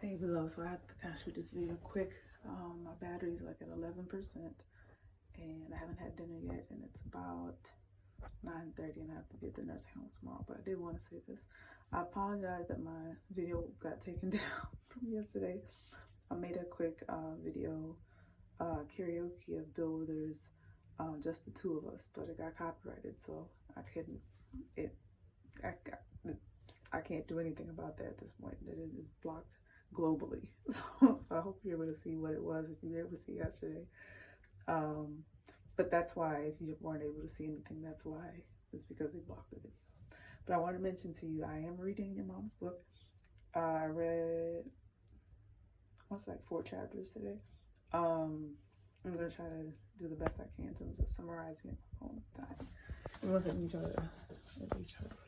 Hey below, so I have to kind of shoot this video quick. My battery's like at 11%, and I haven't had dinner yet, and it's about 9:30, and I have to be at the nursing home tomorrow. But I did want to say this. I apologize that my video got taken down from yesterday. I made a quick video karaoke of Bill Withers, just the two of us, but it got copyrighted, so I couldn't. It I, I can't do anything about that at this point. It is blocked globally. So I hope you're able to see what it was if you were able to see yesterday. Um, but that's why, if you weren't able to see anything, that's why. It's because they blocked the video. But I want to mention to you, I am reading your mom's book. I read, what's like 4 chapters today. I'm going to try to do the best I can in terms of summarizing it all the time. And let me try to put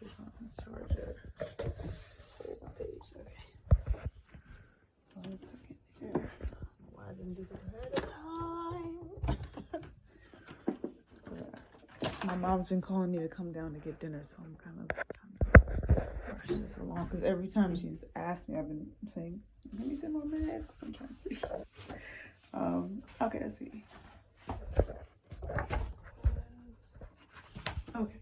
this on the charger. There's my page. Okay. 1 second here. Why I didn't do this ahead of time. My mom's been calling me to come down to get dinner, so I'm kind of rushing this along because every time she's asked me, I've been saying, "Give me 10 more minutes," because I'm trying to read. Okay, let's see. Okay.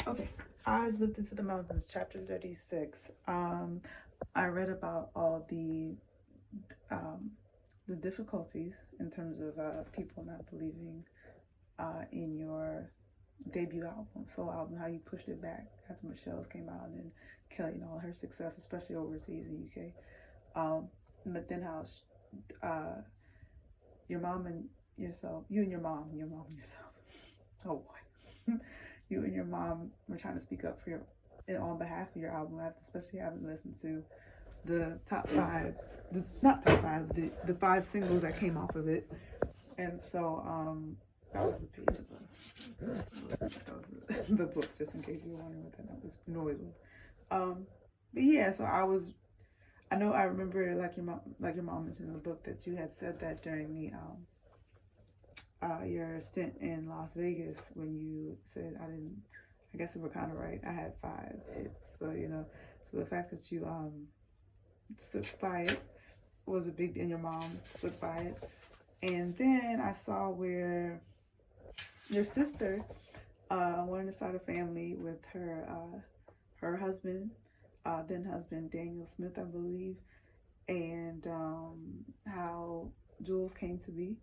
Okay. Eyes Lifted to the Mountains, chapter 36. I read about all the difficulties in terms of people not believing in your debut album, solo album, how you pushed it back after Michelle's came out, and then Kelly and all her success, especially overseas in UK. But then how your mom and yourself, you and your mom and yourself. Oh boy, you and your mom were trying to speak up for your, and on behalf of your album, especially having listened to the top 5, not top 5, the 5 singles that came off of it, and so that was the page of the book, just in case you were wondering what that noise was. But yeah, so I remember, like your mom mentioned in the book, that you had said that during the your stint in Las Vegas, when you said, I guess they were kind of right, I had 5 hits. So so the fact that you slipped by it was a big deal, and your mom slipped by it. And then I saw where your sister wanted to start a family with her husband, then husband Daniel Smith, I believe, and how Jules came to be.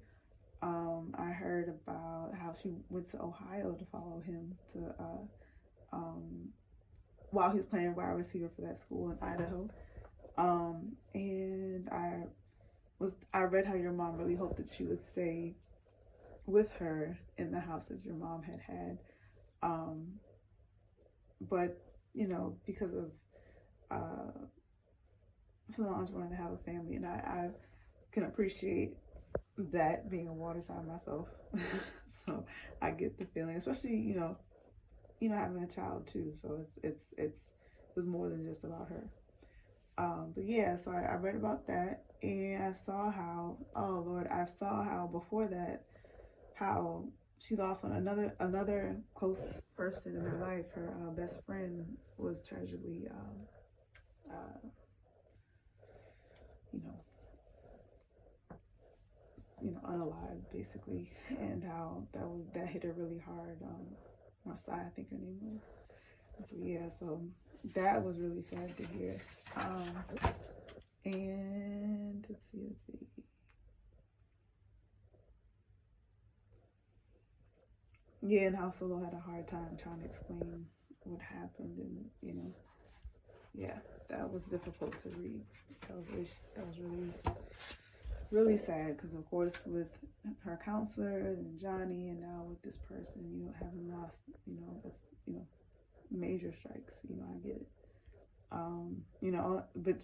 I heard about how she went to Ohio to follow him to while he was playing wide receiver for that school in Idaho. And I read how your mom really hoped that she would stay with her in the house that your mom had. But because of Solange wanted to have a family, and I can appreciate that, being a water sign myself. So I get the feeling, especially having a child too. So it was more than just about her. But yeah, so I read about that, and I saw how, oh Lord, I saw how before that, how she lost on another close person in her life. Her best friend was tragically you know unalive, basically, and how that hit her really hard. Marcia, I think her name was. So yeah, so that was really sad to hear. And let's see. Yeah, and how Solo had a hard time trying to explain what happened, and yeah, that was difficult to read. That was really, really sad, because of course with her counselor and Johnny, and now with this person, having lost, that's major strikes. I get it. But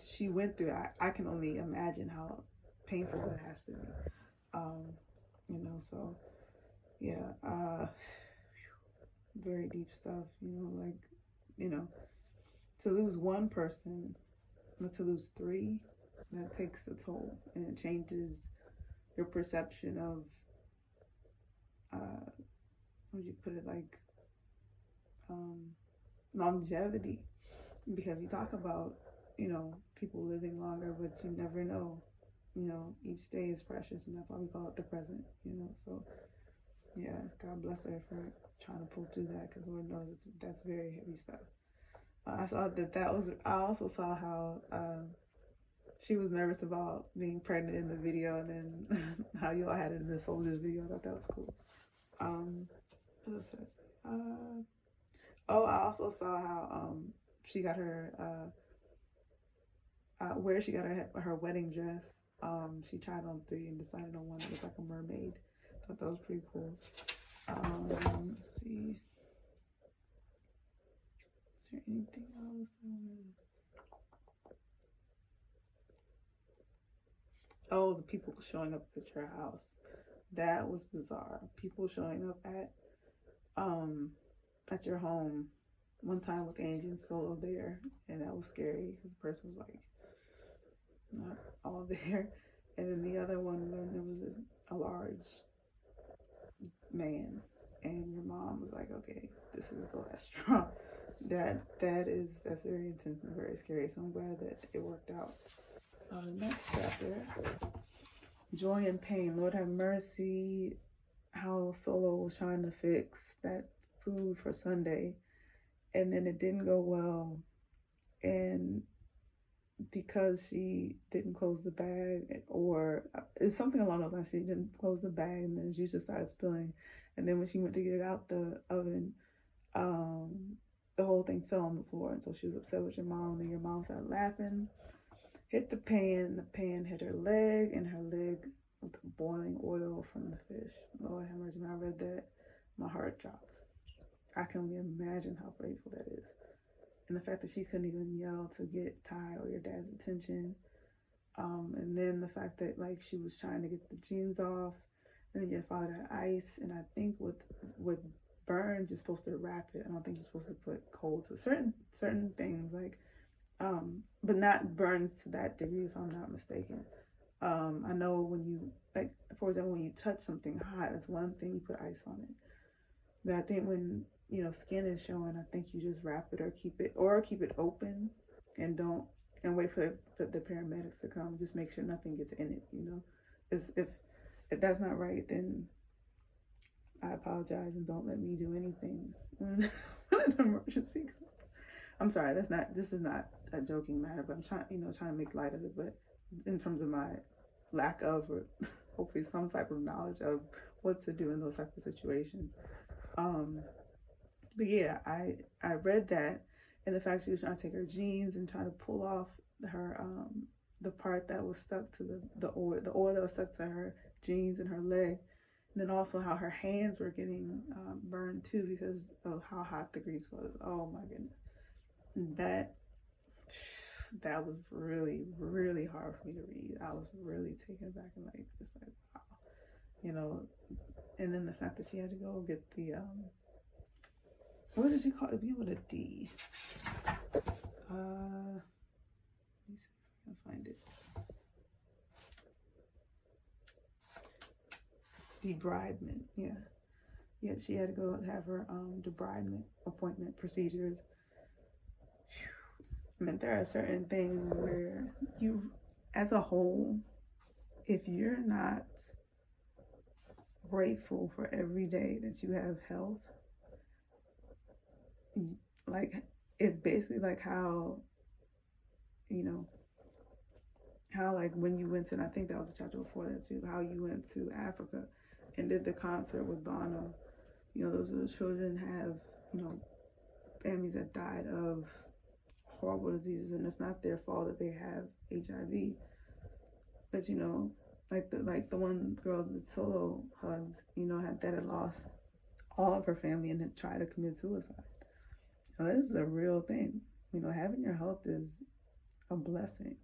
she went through it. I can only imagine how painful that has to be. So yeah, very deep stuff. To lose one person, but to lose 3, that takes a toll, and it changes your perception of how would you put it, like longevity. because you talk about, people living longer, but you never know. Each day is precious, and that's why we call it the present. So, yeah, God bless her for trying to pull through that, because Lord knows that's very heavy stuff. I saw I also saw how she was nervous about being pregnant in the video, and then how you all had it in the soldiers video. I thought that was cool. What else did I say? I also saw how she got her where she got her wedding dress. She tried on 3 and decided on one that was like a mermaid. Thought that was pretty cool. Let's see. Is there anything else? Oh, the people showing up at your house. That was bizarre. People showing up at your home. One time with Angie and Solo there, and that was scary because the person was like not all there. And then the other one, when there was a large man, and your mom was like, "Okay, this is the last straw." That's very intense and very scary. So I'm glad that it worked out. The next chapter, joy and pain. Lord have mercy. How Solo was trying to fix that food for Sunday, and then it didn't go well, and because she didn't close the bag, or it's something along those lines. She didn't close the bag, and then the juice just started spilling. And then when she went to get it out the oven, the whole thing fell on the floor. And so she was upset with your mom, and your mom started laughing, hit the pan, and the pan hit her leg, and her leg with boiling oil from the fish. Lord have mercy. When I read that, my heart dropped. I can only imagine how grateful that is. And the fact that she couldn't even yell to get Ty or your dad's attention. And then the fact that like she was trying to get the jeans off, and then your father got ice. And I think with burns, you're supposed to wrap it. I don't think you're supposed to put cold to certain things, like but not burns to that degree, if I'm not mistaken. I know when you, like, for example, when you touch something hot, that's one thing, you put ice on it. But I think when skin is showing, I think you just wrap it or keep it open, and wait for the paramedics to come. Just make sure nothing gets in it. If that's not right, then I apologize, and don't let me do anything when an emergency comes. I'm sorry. This is not a joking matter, but I'm trying to make light of it. But in terms of my lack of, or hopefully some type of knowledge of what to do in those type of situations. But yeah, I read that, and the fact she was trying to take her jeans and trying to pull off her the part that was stuck to the oil that was stuck to her jeans and her leg, and then also how her hands were getting burned too because of how hot the grease was. Oh my goodness, that was really, really hard for me to read. I was really taken aback and just like wow, and then the fact that she had to go get the what did she call it? Begin with a D. Let me see if I can find it. Debridement. Yeah. She had to go have her debridement appointment procedures. I mean, there are certain things where you, as a whole, if you're not grateful for every day that you have health, like it's basically like how like when you went to, and I think that was a chapter before that too, how you went to Africa and did the concert with Bono. Those little children have families that died of horrible diseases, and it's not their fault that they have HIV. But like the one girl that Solo hugs, had lost all of her family and had tried to commit suicide. This is a real thing. Having your health is a blessing,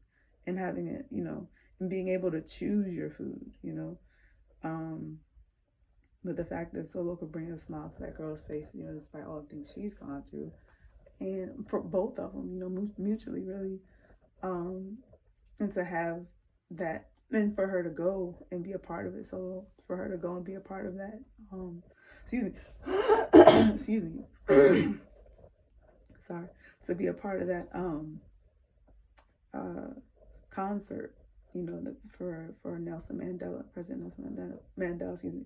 and having it, and being able to choose your food, but the fact that Solo could bring a smile to that girl's face, despite all the things she's gone through, and for both of them, mutually, really, and to have that, and for her to go and be a part of it, Solo, for her to go and be a part of that, excuse me, excuse me, sorry, to be a part of that concert, you know, for Nelson Mandela, President Nelson Mandela, excuse me.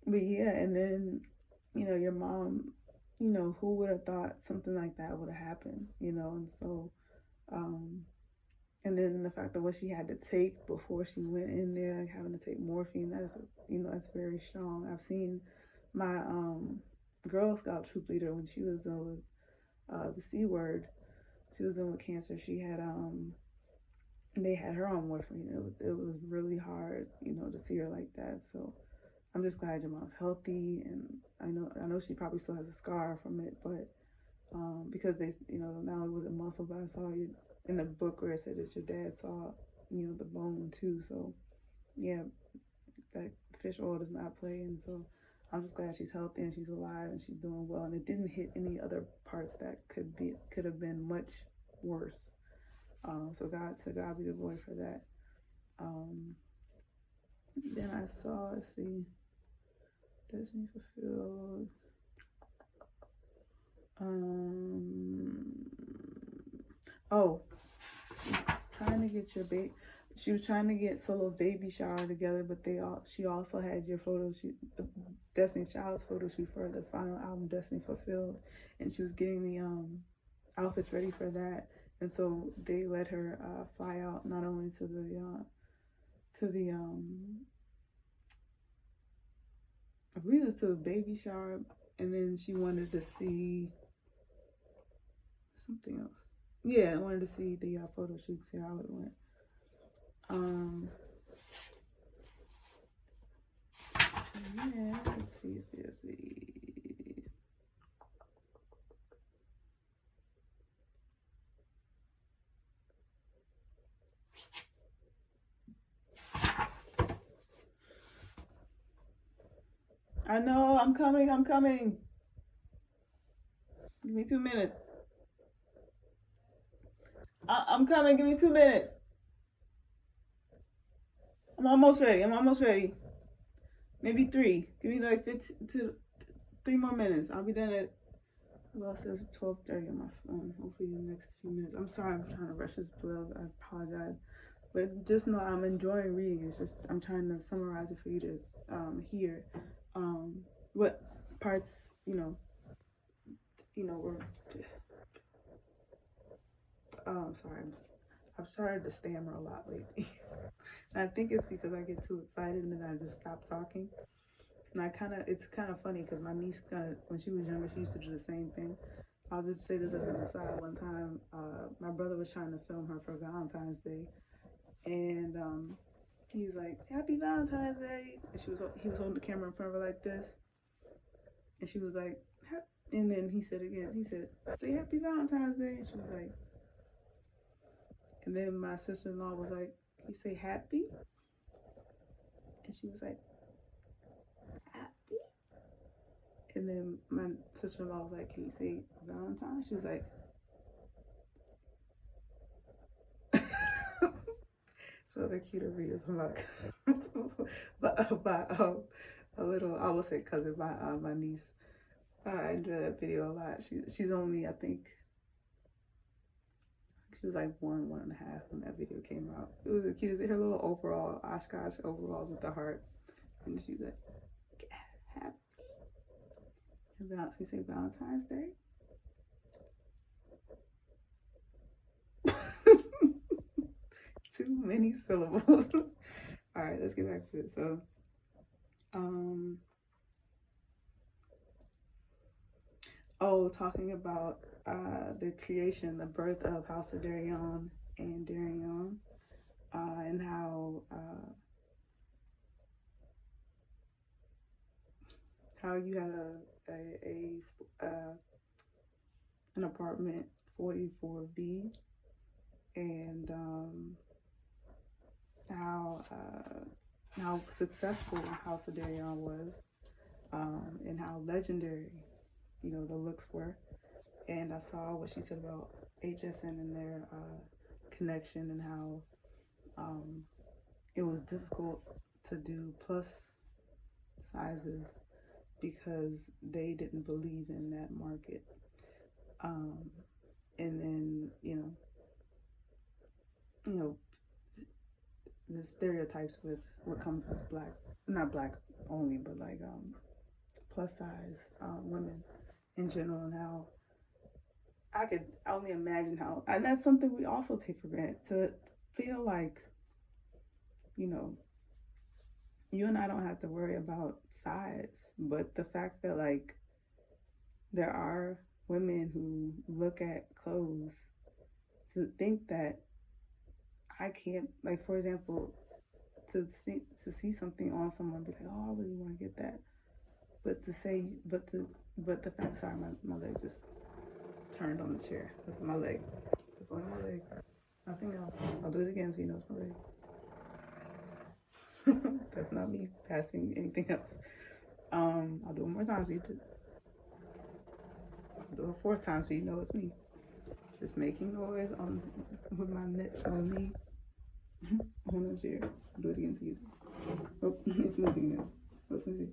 But yeah, and then, you know, your mom, you know, who would have thought something like that would have happened, you know, and so, and then the fact that what she had to take before she went in there, like having to take morphine, that is, you know, that's very strong. I've seen my Girl Scout troop leader when she was done with the C word. She was done with cancer. She had they had her on morphine. It was really hard, you know, to see her like that. So I'm just glad your mom's healthy, and I know she probably still has a scar from it, but because they, you know, not only was it muscle, but I saw you in the book where it said that your dad saw, you know, the bone too. So yeah, that fish oil does not play, and so I'm just glad she's healthy and she's alive and she's doing well, and it didn't hit any other parts that could have been much worse. So God be the glory for that. Then I saw, let's see, Destiny Fulfilled. Oh, trying to get your baby. She was trying to get Solo's baby shower together, but she also had your photo shoot, Destiny Child's photo shoot for the final album, Destiny Fulfilled, and she was getting the outfits ready for that. And so they let her fly out not only to the I believe it was to the baby shower, and then she wanted to see something else. Yeah, I wanted to see the photo shoot, see how it went. Yeah, let's see. I know, I'm coming. Give me 2 minutes. I'm coming, give me 2 minutes. I'm almost ready. Maybe 3. Give me like 3 more minutes. I'll be done at, well, it says 12:30 on my phone. Hopefully in the next few minutes. I'm sorry, I'm trying to rush this blog. I apologize. But just know I'm enjoying reading. It's just, I'm trying to summarize it for you to hear what parts, were, I'm sorry, I've started to stammer a lot lately. And I think it's because I get too excited and then I just stop talking. And it's kind of funny because my niece, when she was younger, she used to do the same thing. I'll just say this as an aside. One time, my brother was trying to film her for Valentine's Day, and he was like, "Happy Valentine's Day," and he was holding the camera in front of her like this, and she was like, and then he said again, he said, "Say Happy Valentine's Day," and she was like, and then my sister-in-law was like, "Can you say happy?" And she was like, "Happy?" And then my sister-in-law was like, "Can you say Valentine?" She was like, so they're cute videos by a little, I will say cousin, my niece. I enjoy that video a lot. She's only, I think, she was like 1.5 when that video came out. It was the cutest. Her little overall, Oshkosh overalls with the heart. And she's like, happy. And we say Valentine's Day. Too many syllables. All right, let's get back to it. So, talking about the creation, the birth of House of Darion and Darion, and how you had an apartment 44B, and how successful House of Darion was, and how legendary, the looks were. And I saw what she said about HSN and their connection, and how it was difficult to do plus sizes because they didn't believe in that market. And then, you know, the stereotypes with what comes with not black only, but like plus size women in general, and how I could only imagine how, and that's something we also take for granted, to feel like, you know, you and I don't have to worry about size, but the fact that like there are women who look at clothes to think that I can't, like, for example, to see something on someone, be like, oh, I really want to get that, but to say, but the fact, sorry, my leg just turned on the chair. That's my leg. That's only my leg. Nothing else. I'll do it again so you know it's my leg. That's not me passing anything else. I'll do it more times for you too. I'll do it 4 times so you know it's me. Just making noise on with my neck on me on the chair. I'll do it again so you. Oh, it's moving now. Let me see.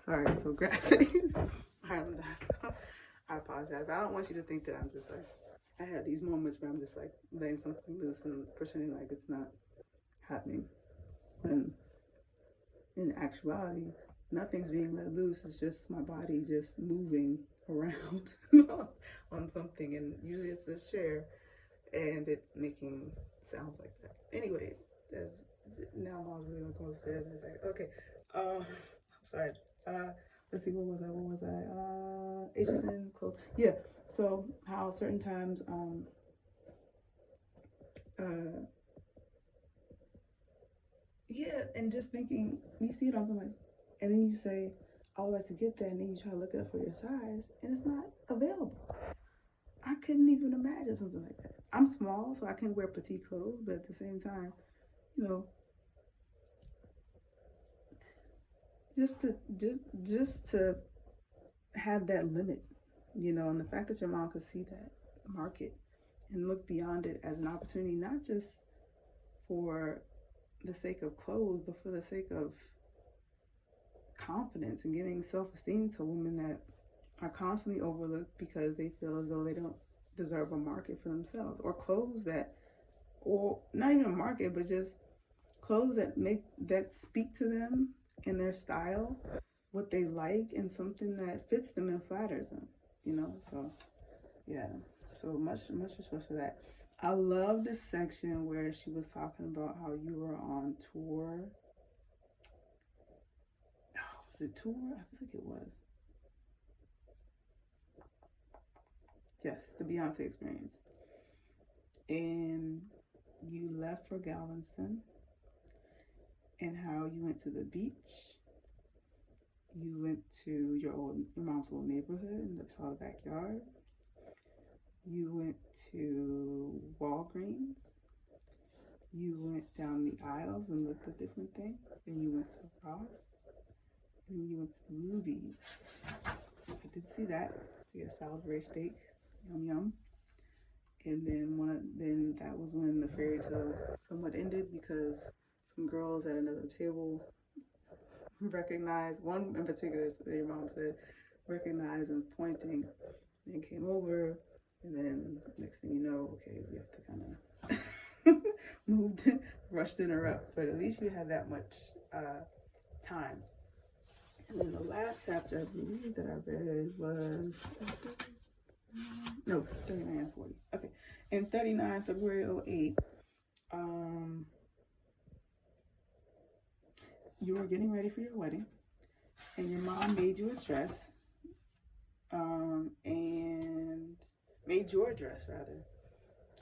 Sorry, it's so graphic. I'm done. I apologize, but I don't want you to think that I'm just like, I have these moments where I'm just like letting something loose and pretending like it's not happening. When in actuality, nothing's being let loose. It's just my body just moving around on something. And usually it's this chair and it making sounds like that. Anyway, now Mom's really gonna go upstairs and say, okay, I'm sorry. Let's see, what was I? HSN close. Yeah. So how certain times, yeah, and just thinking, you see it on somebody, and then you say, I would like to get that, and then you try to look it up for your size, and it's not available. I couldn't even imagine something like that. I'm small, so I can wear petite clothes, but at the same time, you know, just to have that limit, and the fact that your mom could see that market and look beyond it as an opportunity, not just for the sake of clothes, but for the sake of confidence and giving self-esteem to women that are constantly overlooked because they feel as though they don't deserve a market for themselves, or clothes that, or not even a market, but just clothes that speak to them and their style, what they like, and something that fits them and flatters them, so yeah, so much respect for that. I love this section where she was talking about how you were on tour. Oh, was it tour? I feel like it was. Yes, the Beyonce experience. And you left for Galveston, and how you went to the beach. You went to your mom's old neighborhood and saw the backyard. You went to Walgreens. You went down the aisles and looked at different things. And you went to Ross. And you went to Ruby's. I did see that, to get a Salisbury steak. Yum yum. And then that was when the fairy tale somewhat ended, because some girls at another table recognized, one in particular, your mom said, recognized and pointing, and came over, and then next thing you know, okay, we have to kind of rushed interrupt, but at least you had that much time. And then the last chapter, I believe, that I read was 39 and 40. Okay, in 39, February 08, you were getting ready for your wedding, and your mom made you a dress, and made your dress, rather.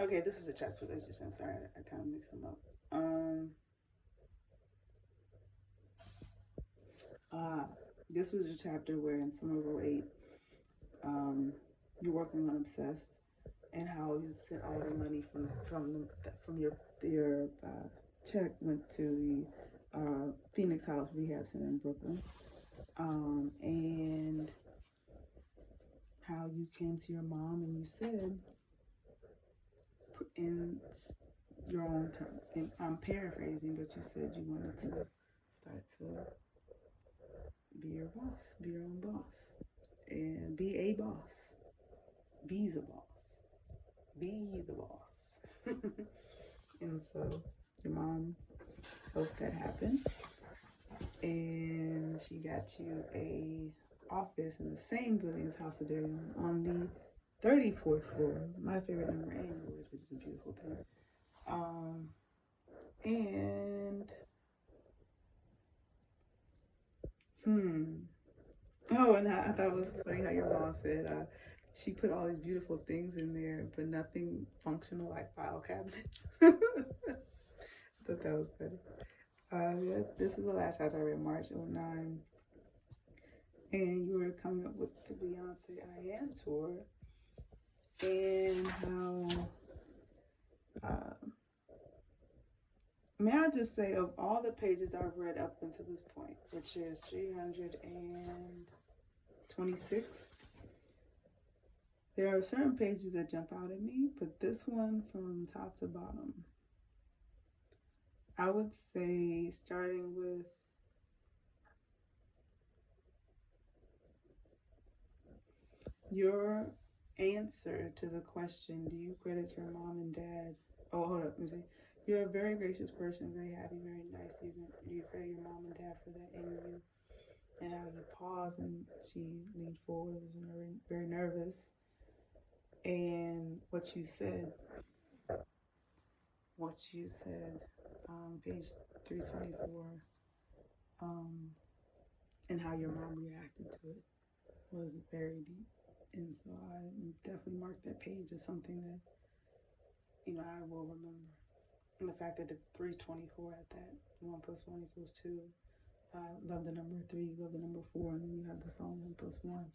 Okay, this is the chapter that you sent. Sorry, I kind of mixed them up. This was a chapter where in summer of 08, you're working on Obsessed, and how you sent all the money from your check went to the Phoenix House Rehab Center in Brooklyn, and how you came to your mom and you said, in your own term, and I'm paraphrasing, but you said you wanted to start to be your boss, be your own boss, and be a boss. Be's a boss. Be the boss. And so your mom helped that happen, and she got you a office in the same building as House of Darian on the 34th floor. My favorite number and yours, which is a beautiful thing. And oh, and I thought it was funny how your mom said she put all these beautiful things in there, but nothing functional like file cabinets. I thought that was funny. Yeah, this is the last house I read, March 09. And you were coming up with the Beyonce I Am tour and how, may I just say, of all the pages I've read up until this point, which is 326, there are certain pages that jump out at me, but this one from top to bottom, I would say starting with your answer to the question, do you credit your mom and dad? Oh, hold up, let me see. You're a very gracious person, very happy, very nice. Do you credit your mom and dad for that in you? And how you paused and she leaned forward, was very nervous. And what you said, page 324, and how your mom reacted to it was very deep. And so I definitely marked that page as something that, I will remember. And the fact that it's 324 at that, 1 + 1 = 2. I love the number 3, love the number 4, and then you have the song 1 + 1.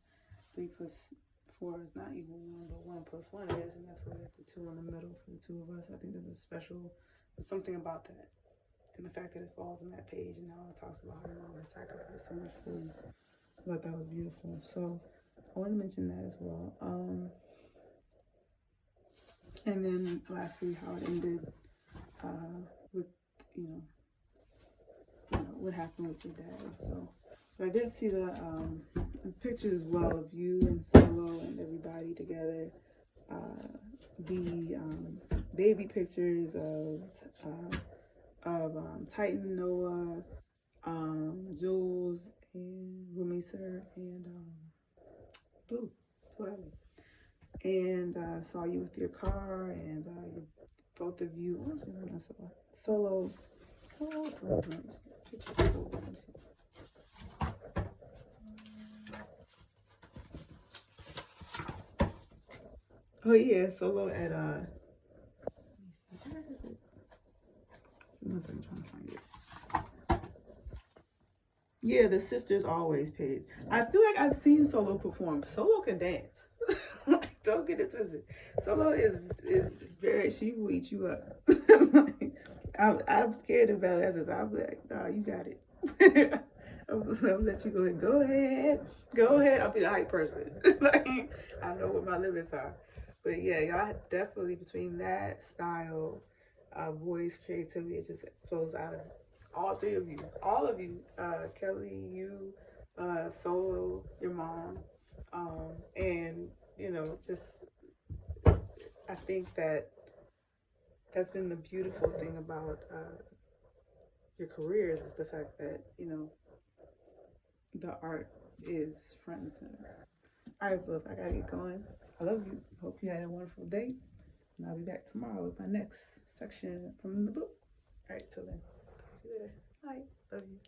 3 + 4 is not equal 1, but 1 + 1 is, and that's why we have the 2 in the middle for the two of us. I think there's something about that. And the fact that it falls on that page and how it talks about how your mom had sacrificed so much for you. I thought that was beautiful. So I want to mention that as well. And then lastly, how it ended with, what happened with your dad. So, but I did see the pictures as well of you and Solo and everybody together. The baby pictures of Titan, Noah, Jules, and Rumisa, and Blue. And saw you with your car, and both of you. Solo. Oh yeah, Solo at let me see, where is it? I'm trying to find it. Yeah, the Sisters Always page. I feel like I've seen Solo perform. Solo can dance. Don't get it twisted. Solo is very, she will eat you up. I'm scared about it. I'm like, nah, you got it. I'll let you go ahead. Go ahead. I'll be the hype person. I know what my limits are. But yeah, y'all definitely, between that style, voice, creativity, it just flows out of all three of you. All of you. Kelly, you, Solo, your mom. And, just, I think that's been the beautiful thing about your careers, is the fact that, the art is front and center. All right, love, I gotta get going. I love you. Hope you had a wonderful day. And I'll be back tomorrow with my next section from the book. All right, till then. Talk to you later. Bye. Love you.